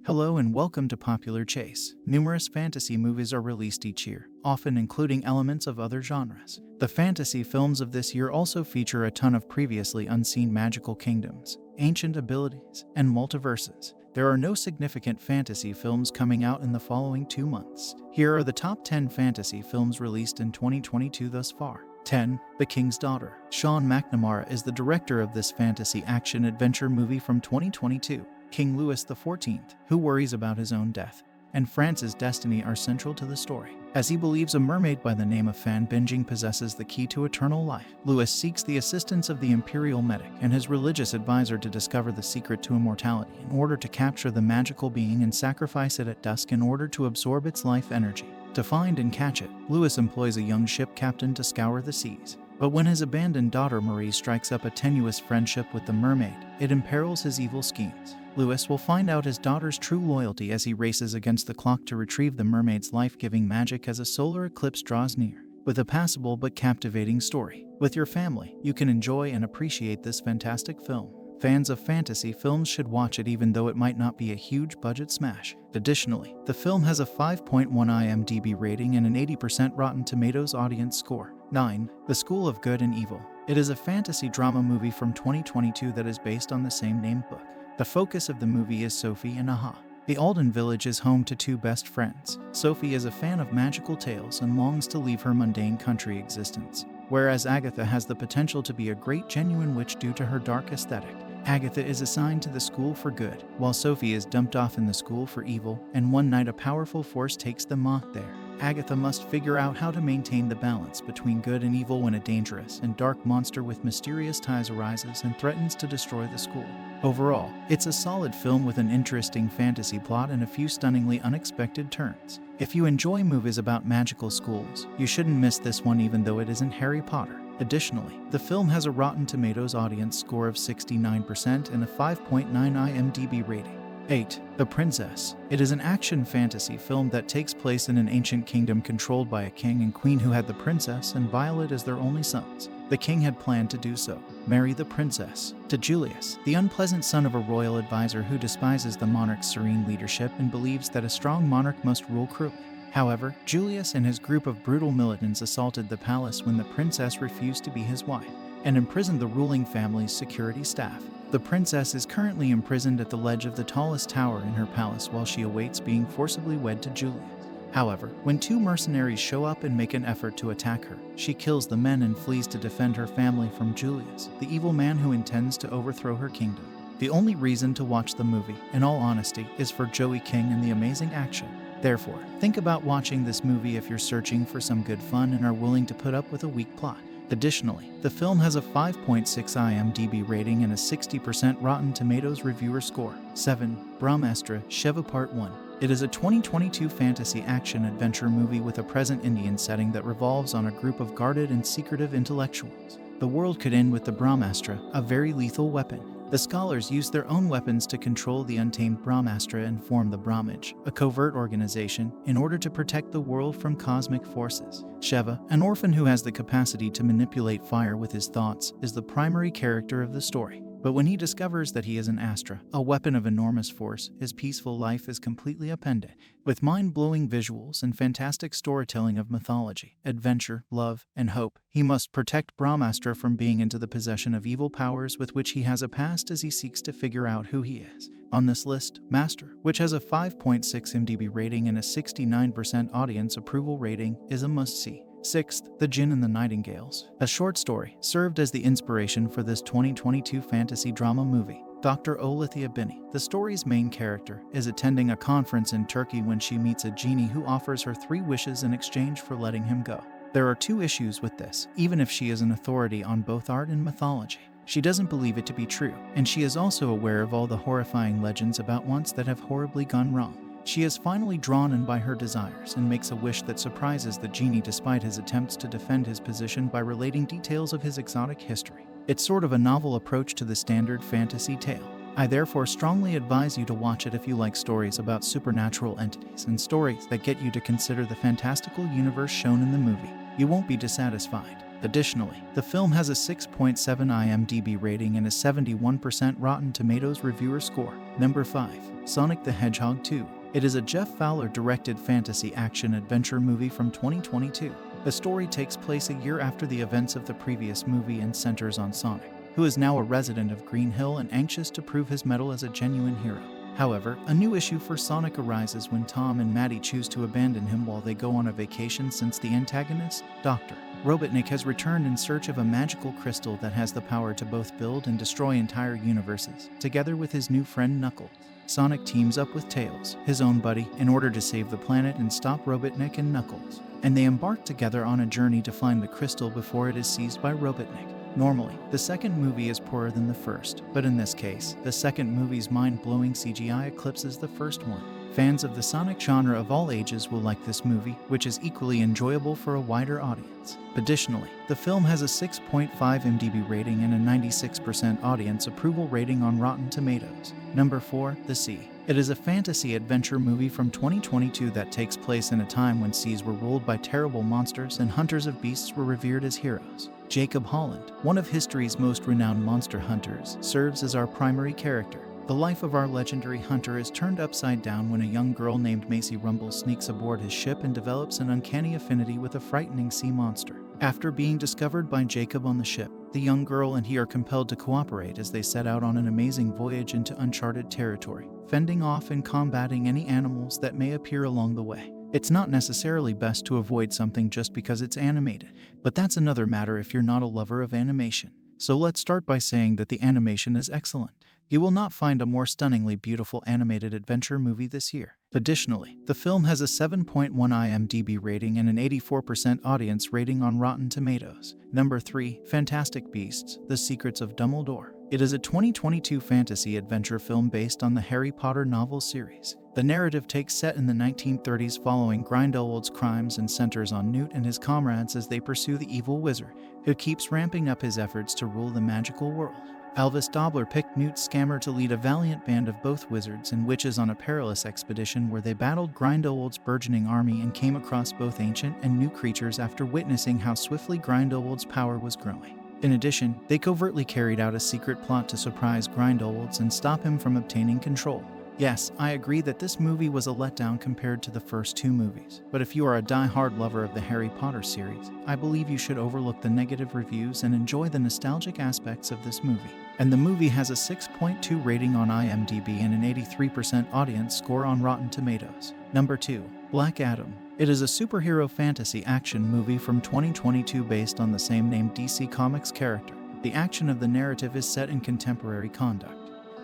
Hello and welcome to Popular Chase. Numerous fantasy movies are released each year, often including elements of other genres. The fantasy films of this year also feature a ton of previously unseen magical kingdoms, ancient abilities, and multiverses. There are no significant fantasy films coming out in the following 2 months. Here are the top 10 fantasy films released in 2022 thus far. 10. The King's Daughter. Sean McNamara is the director of this fantasy action-adventure movie from 2022. King Louis XIV, who worries about his own death, and France's destiny are central to the story. As he believes a mermaid by the name of Fan Binging possesses the key to eternal life, Louis seeks the assistance of the imperial medic and his religious advisor to discover the secret to immortality in order to capture the magical being and sacrifice it at dusk in order to absorb its life energy. To find and catch it, Louis employs a young ship captain to scour the seas. But when his abandoned daughter Marie strikes up a tenuous friendship with the mermaid, it imperils his evil schemes. Louis will find out his daughter's true loyalty as he races against the clock to retrieve the mermaid's life-giving magic as a solar eclipse draws near. With a passable but captivating story, with your family, you can enjoy and appreciate this fantastic film. Fans of fantasy films should watch it even though it might not be a huge budget smash. Additionally, the film has a 5.1 IMDb rating and an 80% Rotten Tomatoes audience score. 9. The School of Good and Evil. It is a fantasy drama movie from 2022 that is based on the same named book. The focus of the movie is Sophie and Aha. The Alden village is home to two best friends. Sophie is a fan of magical tales and longs to leave her mundane country existence, whereas Agatha has the potential to be a great genuine witch due to her dark aesthetic. Agatha is assigned to the school for good, while Sophie is dumped off in the school for evil, and one night a powerful force takes them off there. Agatha must figure out how to maintain the balance between good and evil when a dangerous and dark monster with mysterious ties arises and threatens to destroy the school. Overall, it's a solid film with an interesting fantasy plot and a few stunningly unexpected turns. If you enjoy movies about magical schools, you shouldn't miss this one even though it isn't Harry Potter. Additionally, the film has a Rotten Tomatoes audience score of 69% and a 5.9 IMDb rating. 8. The Princess. It is an action fantasy film that takes place in an ancient kingdom controlled by a king and queen who had the princess and Violet as their only sons. The king had planned to do so, marry the princess to Julius, the unpleasant son of a royal advisor who despises the monarch's serene leadership and believes that a strong monarch must rule cruelly. However, Julius and his group of brutal militants assaulted the palace when the princess refused to be his wife and imprisoned the ruling family's security staff. The princess is currently imprisoned at the ledge of the tallest tower in her palace while she awaits being forcibly wed to Julius. However, when two mercenaries show up and make an effort to attack her, she kills the men and flees to defend her family from Julius, the evil man who intends to overthrow her kingdom. The only reason to watch the movie, in all honesty, is for Joey King and the amazing action. Therefore, think about watching this movie if you're searching for some good fun and are willing to put up with a weak plot. Additionally, the film has a 5.6 IMDb rating and a 60% Rotten Tomatoes reviewer score. 7. Brahmastra, Sheva Part 1. It is a 2022 fantasy action-adventure movie with a present Indian setting that revolves on a group of guarded and secretive intellectuals. The world could end with the Brahmastra, a very lethal weapon. The scholars use their own weapons to control the untamed Brahmastra and form the Brahmaj, a covert organization, in order to protect the world from cosmic forces. Sheva, an orphan who has the capacity to manipulate fire with his thoughts, is the primary character of the story. But when he discovers that he is an Astra, a weapon of enormous force, his peaceful life is completely upended. With mind-blowing visuals and fantastic storytelling of mythology, adventure, love, and hope, he must protect Brahmastra from being into the possession of evil powers with which he has a past as he seeks to figure out who he is. On this list, Master, which has a 5.6 IMDb rating and a 69% audience approval rating, is a must-see. 6th, The Djinn and the Nightingales. A short story served as the inspiration for this 2022 fantasy drama movie. Dr. Olithia Binney, the story's main character, is attending a conference in Turkey when she meets a genie who offers her 3 wishes in exchange for letting him go. There are 2 issues with this, even if she is an authority on both art and mythology. She doesn't believe it to be true, and she is also aware of all the horrifying legends about once that have horribly gone wrong. She is finally drawn in by her desires and makes a wish that surprises the genie despite his attempts to defend his position by relating details of his exotic history. It's sort of a novel approach to the standard fantasy tale. I therefore strongly advise you to watch it if you like stories about supernatural entities and stories that get you to consider the fantastical universe shown in the movie. You won't be dissatisfied. Additionally, the film has a 6.7 IMDb rating and a 71% Rotten Tomatoes reviewer score. Number 5. Sonic the Hedgehog 2. It is a Jeff Fowler-directed fantasy action-adventure movie from 2022. The story takes place a year after the events of the previous movie and centers on Sonic, who is now a resident of Green Hill and anxious to prove his mettle as a genuine hero. However, a new issue for Sonic arises when Tom and Maddie choose to abandon him while they go on a vacation since the antagonist, Dr. Robotnik, has returned in search of a magical crystal that has the power to both build and destroy entire universes. Together with his new friend Knuckles, Sonic teams up with Tails, his own buddy, in order to save the planet and stop Robotnik and Knuckles. And they embark together on a journey to find the crystal before it is seized by Robotnik. Normally, the second movie is poorer than the first, but in this case, the second movie's mind-blowing CGI eclipses the first one. Fans of the Sonic genre of all ages will like this movie, which is equally enjoyable for a wider audience. Additionally, the film has a 6.5 IMDb rating and a 96% audience approval rating on Rotten Tomatoes. Number 4. The Sea. It is a fantasy adventure movie from 2022 that takes place in a time when seas were ruled by terrible monsters and hunters of beasts were revered as heroes. Jacob Holland, one of history's most renowned monster hunters, serves as our primary character. The life of our legendary hunter is turned upside down when a young girl named Macy Rumble sneaks aboard his ship and develops an uncanny affinity with a frightening sea monster. After being discovered by Jacob on the ship, the young girl and he are compelled to cooperate as they set out on an amazing voyage into uncharted territory, fending off and combating any animals that may appear along the way. It's not necessarily best to avoid something just because it's animated, but that's another matter if you're not a lover of animation. So let's start by saying that the animation is excellent. You will not find a more stunningly beautiful animated adventure movie this year. Additionally, the film has a 7.1 IMDb rating and an 84% audience rating on Rotten Tomatoes. Number 3. Fantastic Beasts: The Secrets of Dumbledore. It is a 2022 fantasy adventure film based on the Harry Potter novel series. The narrative takes set in the 1930s following Grindelwald's crimes and centers on Newt and his comrades as they pursue the evil wizard, who keeps ramping up his efforts to rule the magical world. Albus Dumbledore picked Newt Scammer to lead a valiant band of both wizards and witches on a perilous expedition where they battled Grindelwald's burgeoning army and came across both ancient and new creatures after witnessing how swiftly Grindelwald's power was growing. In addition, they covertly carried out a secret plot to surprise Grindelwald and stop him from obtaining control. Yes, I agree that this movie was a letdown compared to the first two movies, but if you are a die-hard lover of the Harry Potter series, I believe you should overlook the negative reviews and enjoy the nostalgic aspects of this movie. And the movie has a 6.2 rating on IMDb and an 83% audience score on Rotten Tomatoes. Number 2. Black Adam. It is a superhero fantasy action movie from 2022 based on the same-named DC Comics character. The action of the narrative is set in contemporary conduct,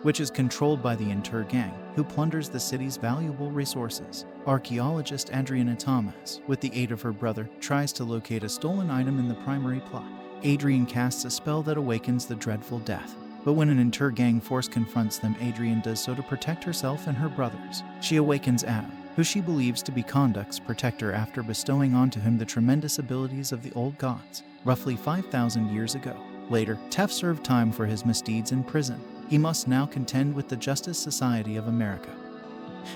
which is controlled by the Inter Gang, who plunders the city's valuable resources. Archaeologist Adriana Thomas, with the aid of her brother, tries to locate a stolen item in the primary plot. Adrian casts a spell that awakens the dreadful death, but when an Inter Gang force confronts them, Adrian does so to protect herself and her brothers. She awakens Adam, who she believes to be Conduct's protector after bestowing onto him the tremendous abilities of the old gods, roughly 5,000 years ago. Later, Tef served time for his misdeeds in prison. He must now contend with the Justice Society of America,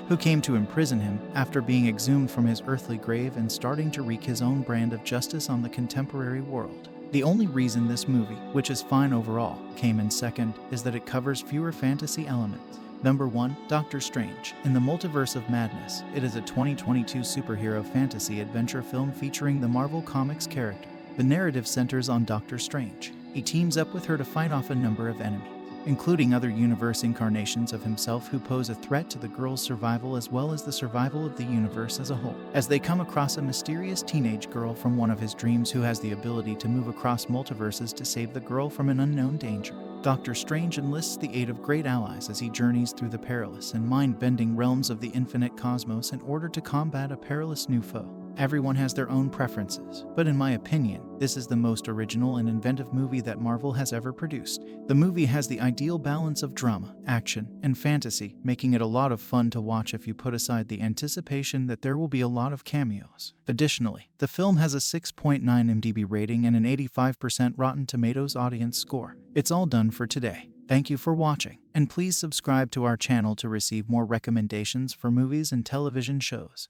who came to imprison him after being exhumed from his earthly grave and starting to wreak his own brand of justice on the contemporary world. The only reason this movie, which is fine overall, came in second is that it covers fewer fantasy elements. Number 1. Doctor Strange in the Multiverse of Madness. It is a 2022 superhero fantasy adventure film featuring the Marvel Comics character. The narrative centers on Doctor Strange. He teams up with her to fight off a number of enemies, including other universe incarnations of himself who pose a threat to the girl's survival as well as the survival of the universe as a whole. As they come across a mysterious teenage girl from one of his dreams who has the ability to move across multiverses to save the girl from an unknown danger, Doctor Strange enlists the aid of great allies as he journeys through the perilous and mind-bending realms of the infinite cosmos in order to combat a perilous new foe. Everyone has their own preferences, but in my opinion, this is the most original and inventive movie that Marvel has ever produced. The movie has the ideal balance of drama, action, and fantasy, making it a lot of fun to watch if you put aside the anticipation that there will be a lot of cameos. Additionally, the film has a 6.9 IMDb rating and an 85% Rotten Tomatoes audience score. It's all done for today. Thank you for watching, and please subscribe to our channel to receive more recommendations for movies and television shows.